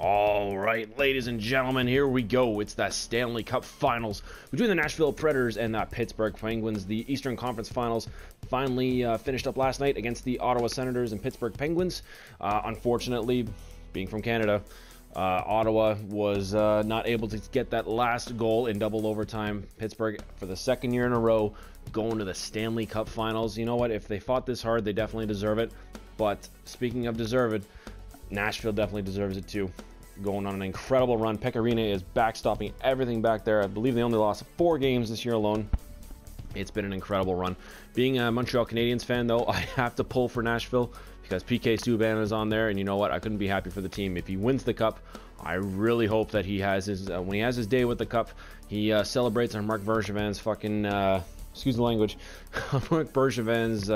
All right, ladies and gentlemen, here we go. It's the Stanley Cup Finals between the Nashville Predators and the Pittsburgh Penguins. The Eastern Conference Finals finally finished up last night against the Ottawa Senators and Pittsburgh Penguins. Unfortunately, being from Canada, Ottawa was not able to get that last goal in double overtime. Pittsburgh, for the second year in a row, going to the Stanley Cup Finals. You know what? If they fought this hard, they definitely deserve it. But speaking of deserved, Nashville definitely deserves it too. Going on an incredible run. Pekka Rinne is backstopping everything back there. I believe they only lost 4 games this year alone. It's been an incredible run. Being a Montreal Canadiens fan, though, I have to pull for Nashville because PK Subban is on there, and you know what? I couldn't be happy for the team. If he wins the cup, I really hope that he has his when he has his day with the cup, he celebrates on Marc Bergevin's fucking excuse the language, Marc Bergevin's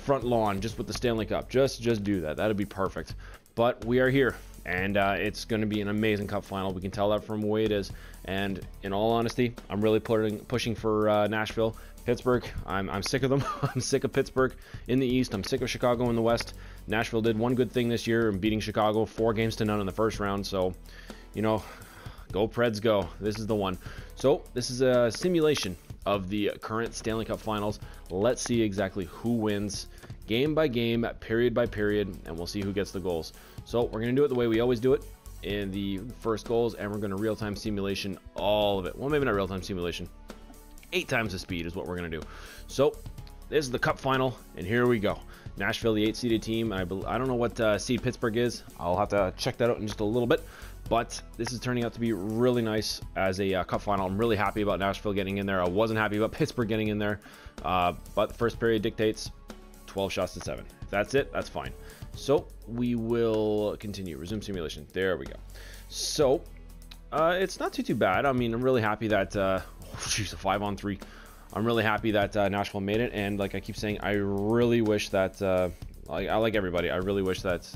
front lawn just with the Stanley Cup. Just do that. That'd be perfect. But we are here, and it's going to be an amazing Cup final. We can tell that from the way it is. And in all honesty, I'm really pushing for Nashville. Pittsburgh, I'm sick of them. I'm sick of Pittsburgh in the East. I'm sick of Chicago in the West. Nashville did one good thing this year in beating Chicago 4-0 in the first round. So, you know, go Preds, go. This is the one. So this is a simulation of the current Stanley Cup Finals. Let's see exactly who wins game by game, period by period, and we'll see who gets the goals. So we're going to do it the way we always do it in the first goals, and we're going to real-time simulation all of it. Well, maybe not real-time simulation. 8 times the speed is what we're going to do. So this is the Cup final, and here we go. Nashville, the 8-seeded team. I don't know what seed Pittsburgh is. I'll have to check that out in just a little bit. But this is turning out to be really nice as a Cup final. I'm really happy about Nashville getting in there. I wasn't happy about Pittsburgh getting in there. But the first period dictates 12 shots to 7. If that's it, that's fine. So we will continue. Resume simulation. There we go. So it's not too bad. I mean, I'm really happy that... oh, jeez, a 5-on-3. I'm really happy that Nashville made it. And like I keep saying, I really wish that... I like everybody. I really wish that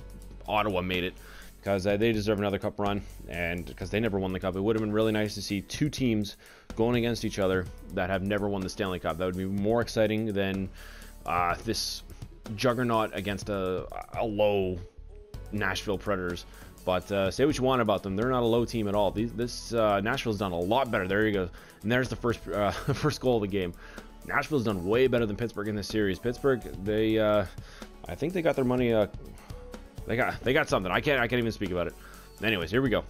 Ottawa made it, because they deserve another cup run, and because they never won the cup. It would have been really nice to see 2 teams going against each other that have never won the Stanley Cup. That would be more exciting than this juggernaut against a low Nashville Predators. But say what you want about them, they're not a low team at all. This Nashville's done a lot better. There you go, and there's the first goal of the game. Nashville's done way better than Pittsburgh in this series. Pittsburgh, they I think they got their money. They got something. I can't even speak about it. Anyways, here we go.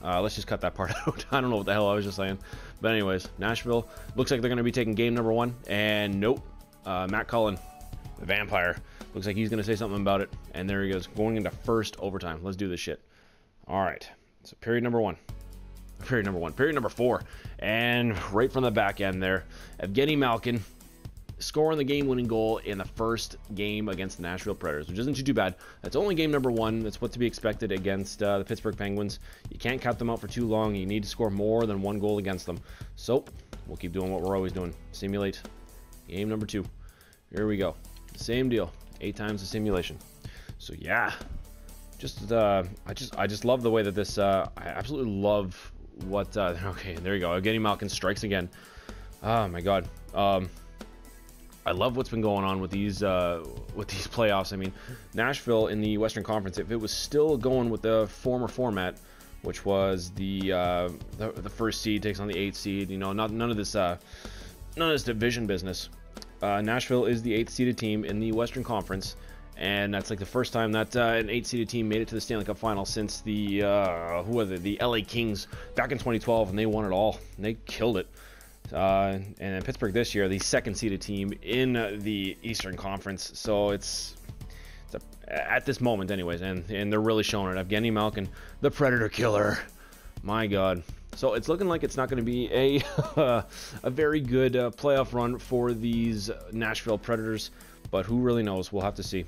Let's just cut that part out. I don't know what the hell I was just saying. But anyways, Nashville looks like they're going to be taking game number 1. And nope, Matt Cullen, the vampire, looks like he's going to say something about it. And there he goes, going into first overtime. Let's do this shit. All right. So period number 1. Period number 4. And right from the back end there, Evgeny Malkin scoring the game-winning goal in the first game against the Nashville Predators, which isn't too bad. That's only game number 1. That's what to be expected against the Pittsburgh Penguins. You can't count them out for too long. You need to score more than 1 goal against them. So we'll keep doing what we're always doing. Simulate game number 2. Here we go. Same deal. 8 times the simulation. So yeah, I just love the way that this. I absolutely love what. Okay, there you go. Evgeny Malkin strikes again. Oh my God. I love what's been going on with these playoffs. I mean, Nashville in the Western Conference, if it was still going with the former format, which was the first seed takes on the 8th seed, you know, none of this division business. Nashville is the 8th seeded team in the Western Conference, and that's like the first time that an 8th seeded team made it to the Stanley Cup Final since the the LA Kings back in 2012, and they won it all. And they killed it. And Pittsburgh this year, the 2nd seeded team in the Eastern Conference. So it's at this moment anyways, and they're really showing it. Evgeny Malkin, the Predator Killer. My God. So it's looking like it's not going to be a a very good playoff run for these Nashville Predators, but who really knows? We'll have to see.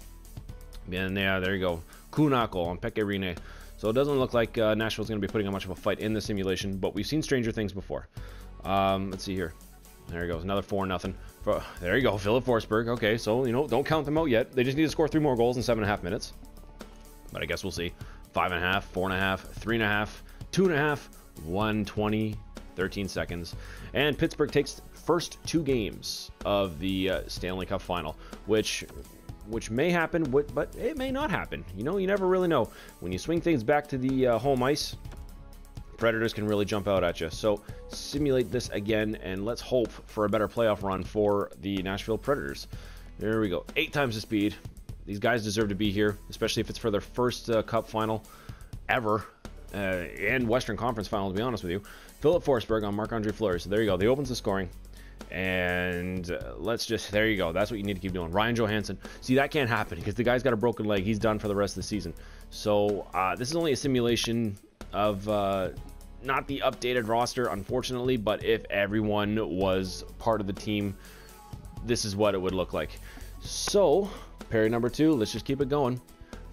And yeah, there you go. Kunako on Pekka Rinne. So it doesn't look like Nashville's going to be putting up much of a fight in the simulation, but we've seen stranger things before. Let's see here. There he goes, another 4-0. There you go, Philip Forsberg. Okay, so, you know, don't count them out yet. They just need to score 3 more goals in 7.5 minutes. But I guess we'll see. 5.5, 4.5, 3.5, 2.5, 1:20, 13 seconds. And Pittsburgh takes first 2 games of the Stanley Cup Final, which which may happen, but it may not happen. You know, you never really know. When you swing things back to the home ice, Predators can really jump out at you. So simulate this again, and let's hope for a better playoff run for the Nashville Predators. There we go. 8 times the speed. These guys deserve to be here, especially if it's for their first Cup final ever, and Western Conference final, to be honest with you. Philip Forsberg on Marc-Andre Fleury. So there you go. They opens the scoring. And let's just, there you go. That's what you need to keep doing. Ryan Johansson. See, that can't happen because the guy's got a broken leg. He's done for the rest of the season. So this is only a simulation of not the updated roster, unfortunately, but if everyone was part of the team, this is what it would look like. So period number 2, let's just keep it going.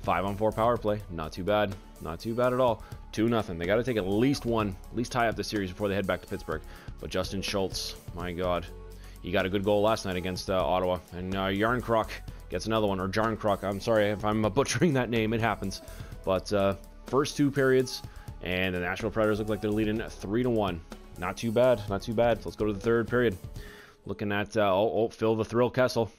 5-on-4 power play. Not too bad. Not too bad at all. 2-0. They got to take at least tie up the series before they head back to Pittsburgh. But Justin Schultz, my God, he got a good goal last night against Ottawa. And Yarncroc gets another one, or Jarncroc. I'm sorry if I'm butchering that name. It happens. But first 2 periods, and the Nashville Predators look like they're leading 3-1. Not too bad. Not too bad. Let's go to the 3rd period. Looking at Phil the Thrill Kessel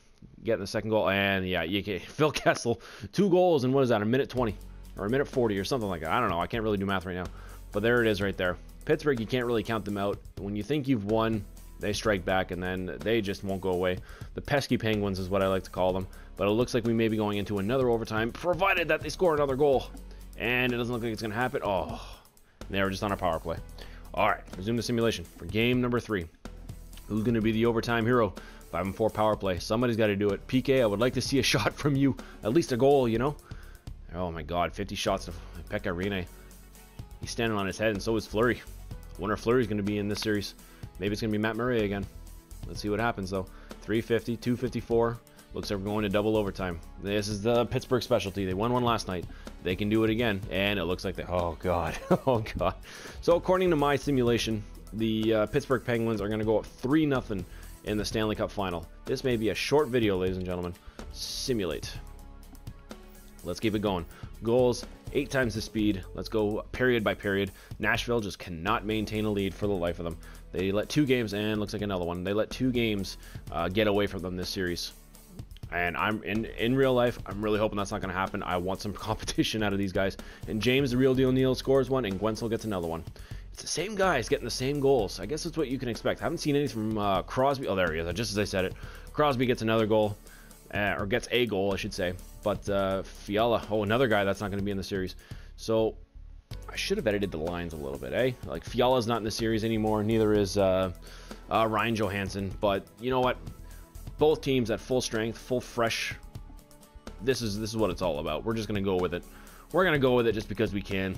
getting the 2nd goal, and yeah, Phil Kessel, 2 goals in, what is that, a minute 20 or a minute 40 or something like that. I don't know. I can't really do math right now, but there it is right there. Pittsburgh, you can't really count them out. When you think you've won, they strike back, and then they just won't go away. The pesky Penguins is what I like to call them, but it looks like we may be going into another overtime, provided that they score another goal, and it doesn't look like it's going to happen. Oh, they were just on a power play. All right, resume the simulation for game number 3. Who's going to be the overtime hero? 5-on-4 power play. Somebody's got to do it. PK, I would like to see a shot from you. At least a goal, you know? Oh, my God. 50 shots to Pekka Rinne. He's standing on his head, and so is Fleury. I wonder if Fleury's going to be in this series. Maybe it's going to be Matt Murray again. Let's see what happens, though. 350, 254. Looks like we're going to double overtime. This is the Pittsburgh specialty. They won one last night. They can do it again, and it looks like they... Oh, God. Oh, God. So, according to my simulation, the Pittsburgh Penguins are going to go up 3-0 in the Stanley Cup final. This may be a short video, ladies and gentlemen. Simulate. Let's keep it going. Goals, 8 times the speed. Let's go period by period. Nashville just cannot maintain a lead for the life of them. They let 2 games, and looks like another one. They let 2 games get away from them this series. And I'm in real life, I'm really hoping that's not going to happen. I want some competition out of these guys. And James, the real deal Neal, scores one, and Guentzel gets another one. It's the same guys getting the same goals. I guess that's what you can expect. I haven't seen anything from Crosby. Oh, there he is. Just as I said it. Crosby gets another goal. Or gets a goal, I should say. But Fiala, another guy that's not going to be in the series. So I should have edited the lines a little bit, eh? Like, Fiala's not in the series anymore. Neither is Ryan Johansson. But you know what? Both teams at full strength, full fresh. This is what it's all about. We're just going to go with it. We're going to go with it just because we can.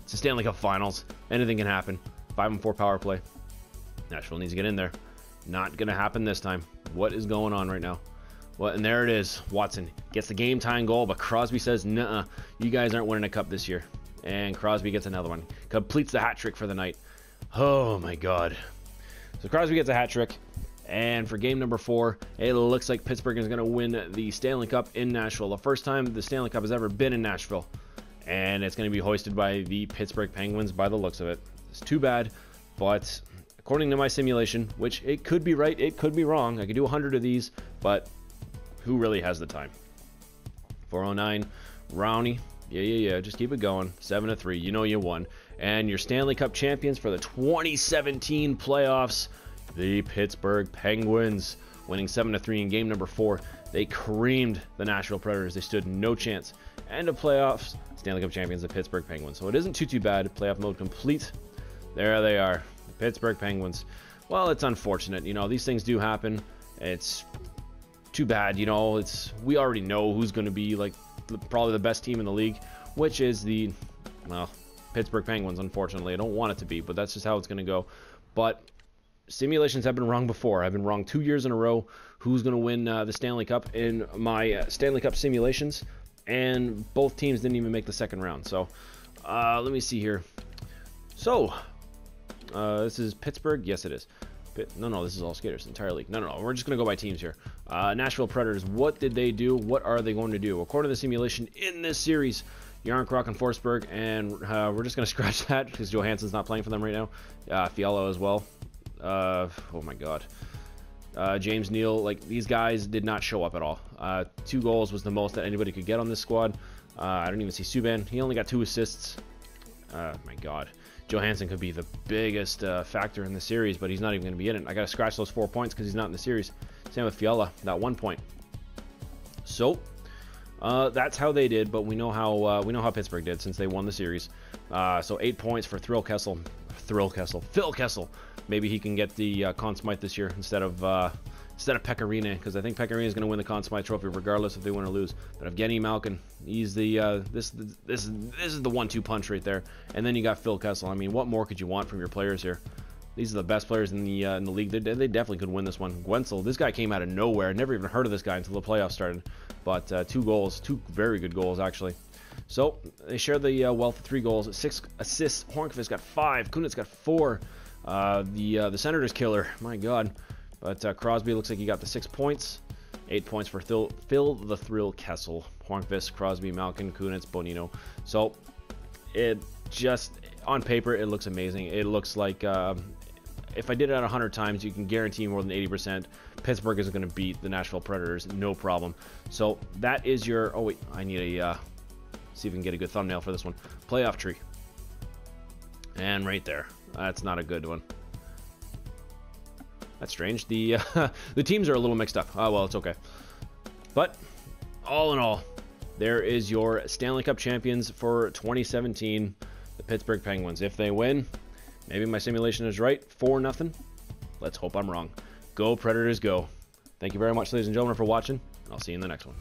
It's the Stanley Cup Finals. Anything can happen. 5-on-4 power play. Nashville needs to get in there. Not going to happen this time. What is going on right now? Well, and there it is. Watson gets the game-tying goal, but Crosby says, nuh-uh, you guys aren't winning a cup this year. And Crosby gets another one. Completes the hat trick for the night. Oh, my God. So Crosby gets a hat trick. And for game number 4, it looks like Pittsburgh is going to win the Stanley Cup in Nashville. The first time the Stanley Cup has ever been in Nashville. And it's going to be hoisted by the Pittsburgh Penguins by the looks of it. It's too bad, but according to my simulation, which it could be right, it could be wrong. I could do 100 of these, but who really has the time? 409, Rowney. Yeah. Just keep it going. 7-3. You know you won. And your Stanley Cup champions for the 2017 playoffs, the Pittsburgh Penguins, winning 7-3 in game number 4. They creamed the Nashville Predators. They stood no chance. End of playoffs, Stanley Cup champions, the Pittsburgh Penguins. So it isn't too bad. Playoff mode complete. There they are, the Pittsburgh Penguins. Well, it's unfortunate. You know, these things do happen. It's too bad. You know, we already know who's going to be like probably the best team in the league, which is the, well, Pittsburgh Penguins. Unfortunately, I don't want it to be, but that's just how it's going to go. But simulations have been wrong before. I've been wrong 2 years in a row. Who's going to win the Stanley Cup in my Stanley Cup simulations? And both teams didn't even make the second round. So let me see here. So this is Pittsburgh. Yes, it is. No, this is all skaters, entire league. No, we're just going to go by teams here. Nashville Predators, what did they do? What are they going to do? According to the simulation in this series, Yarncroc and Forsberg, and we're just going to scratch that because Johansson's not playing for them right now. Fiala as well. Oh my God. James Neal, like, these guys did not show up at all. 2 goals was the most that anybody could get on this squad. I don't even see Subban. He only got 2 assists. My God. Johansson could be the biggest factor in the series, but he's not even going to be in it. I got to scratch those 4 points because he's not in the series. Same with Fiala, that 1 point. So that's how they did, but we know how Pittsburgh did since they won the series. So 8 points for Phil Kessel. Maybe he can get the Conn Smythe this year instead of Pecorine, because I think Pecorine is going to win the Conn Smythe Trophy regardless if they win or lose. But Evgeny Malkin, he's the this is the 1-2 punch right there. And then you got Phil Kessel. I mean, what more could you want from your players here? These are the best players in the league. They definitely could win this one. Guentzel, this guy came out of nowhere. I never even heard of this guy until the playoffs started. But 2 goals, 2 very good goals actually. So they share the wealth of 3 goals, 6 assists. Hornqvist got 5. Kunitz got 4. The Senators killer, my God. But Crosby looks like he got the 6 points. 8 points for Phil the Thrill Kessel. Hornqvist, Crosby, Malkin, Kunitz, Bonino. So it just, on paper, it looks amazing. It looks like if I did it 100 times, you can guarantee more than 80% Pittsburgh is going to beat the Nashville Predators, no problem. So that is your, oh wait, I need a, see if we can get a good thumbnail for this one. Playoff tree. And right there. That's not a good one. That's strange. The teams are a little mixed up. Oh, well, it's okay. But all in all, there is your Stanley Cup champions for 2017, the Pittsburgh Penguins. If they win, maybe my simulation is right, 4-0. Let's hope I'm wrong. Go Predators, go. Thank you very much, ladies and gentlemen, for watching. I'll see you in the next one.